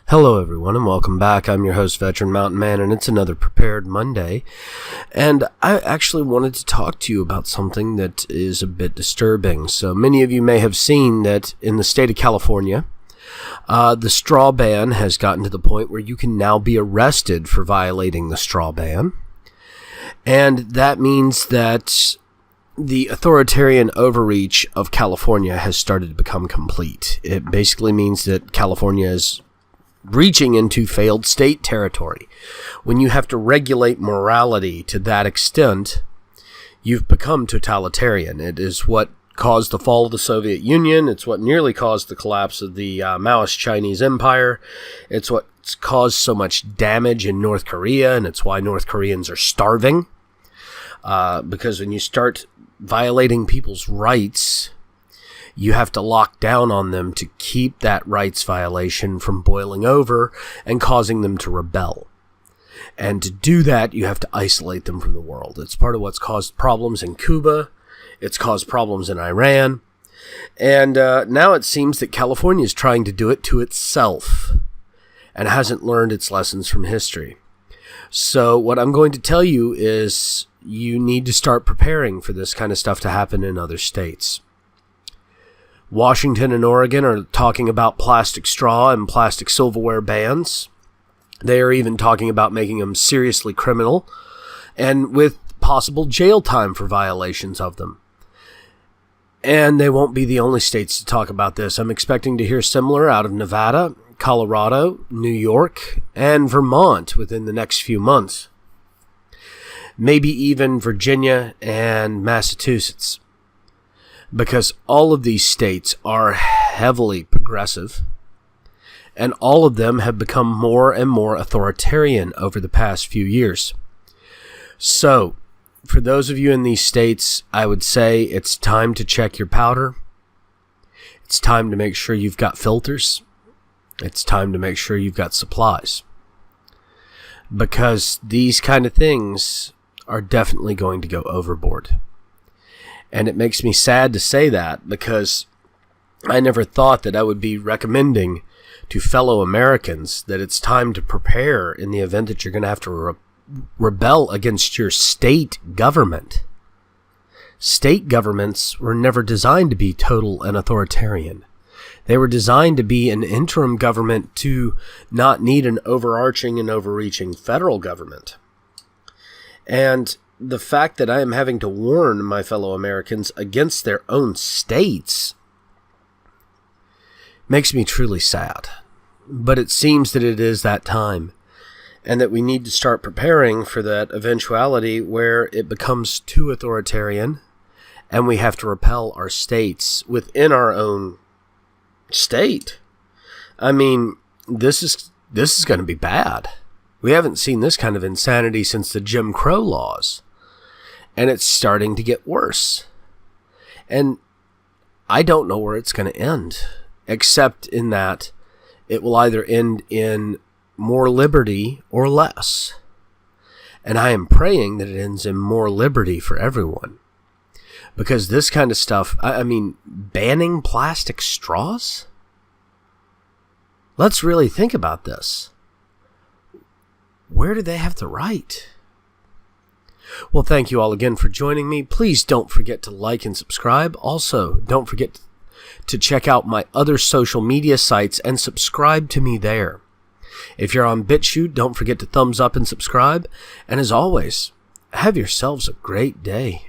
Hello everyone and welcome back. I'm your host, Veteran Mountain Man, and it's another Prepared Monday. And I actually wanted to talk to you about something that is a bit disturbing. So many of you may have seen that in the state of California, the straw ban has gotten to the point where you can now be arrested for violating the straw ban. And that means that the authoritarian overreach of California has started to become complete. It basically means that California is reaching into failed state territory. When you have to regulate morality to that extent, you've become totalitarian. It is what caused the fall of the Soviet Union. It's what nearly caused the collapse of the Maoist Chinese Empire. It's what's caused so much damage in North Korea, and it's why North Koreans are starving. Because when you start violating people's rights, you have to lock down on them to keep that rights violation from boiling over and causing them to rebel. And to do that, you have to isolate them from the world. It's part of what's caused problems in Cuba. It's caused problems in Iran. And now it seems that California is trying to do it to itself and hasn't learned its lessons from history. So what I'm going to tell you is you need to start preparing for this kind of stuff to happen in other states. Washington and Oregon are talking about plastic straw and plastic silverware bans. They are even talking about making them seriously criminal and with possible jail time for violations of them. And they won't be the only states to talk about this. I'm expecting to hear similar out of Nevada, Colorado, New York, and Vermont within the next few months. Maybe even Virginia and Massachusetts. Because all of these states are heavily progressive, and all of them have become more and more authoritarian over the past few years. So, for those of you in these states, I would say it's time to check your powder. It's time to make sure you've got filters. It's time to make sure you've got supplies. Because these kind of things are definitely going to go overboard. And it makes me sad to say that because I never thought that I would be recommending to fellow Americans that it's time to prepare in the event that you're going to have to rebel against your state government. State governments were never designed to be total and authoritarian. They were designed to be an interim government to not need an overarching and overreaching federal government. And the fact that I am having to warn my fellow Americans against their own states makes me truly sad. But it seems that it is that time, and that we need to start preparing for that eventuality where it becomes too authoritarian, and we have to repel our states within our own state. I mean, this is going to be bad. We haven't seen this kind of insanity since the Jim Crow laws. And it's starting to get worse. And I don't know where it's going to end, except in that it will either end in more liberty or less. And I am praying that it ends in more liberty for everyone. Because this kind of stuff, I mean, banning plastic straws? Let's really think about this. Where do they have the right? Well, thank you all again for joining me. Please don't forget to like and subscribe. Also, don't forget to check out my other social media sites and subscribe to me there. If you're on BitChute, don't forget to thumbs up and subscribe. And as always, have yourselves a great day.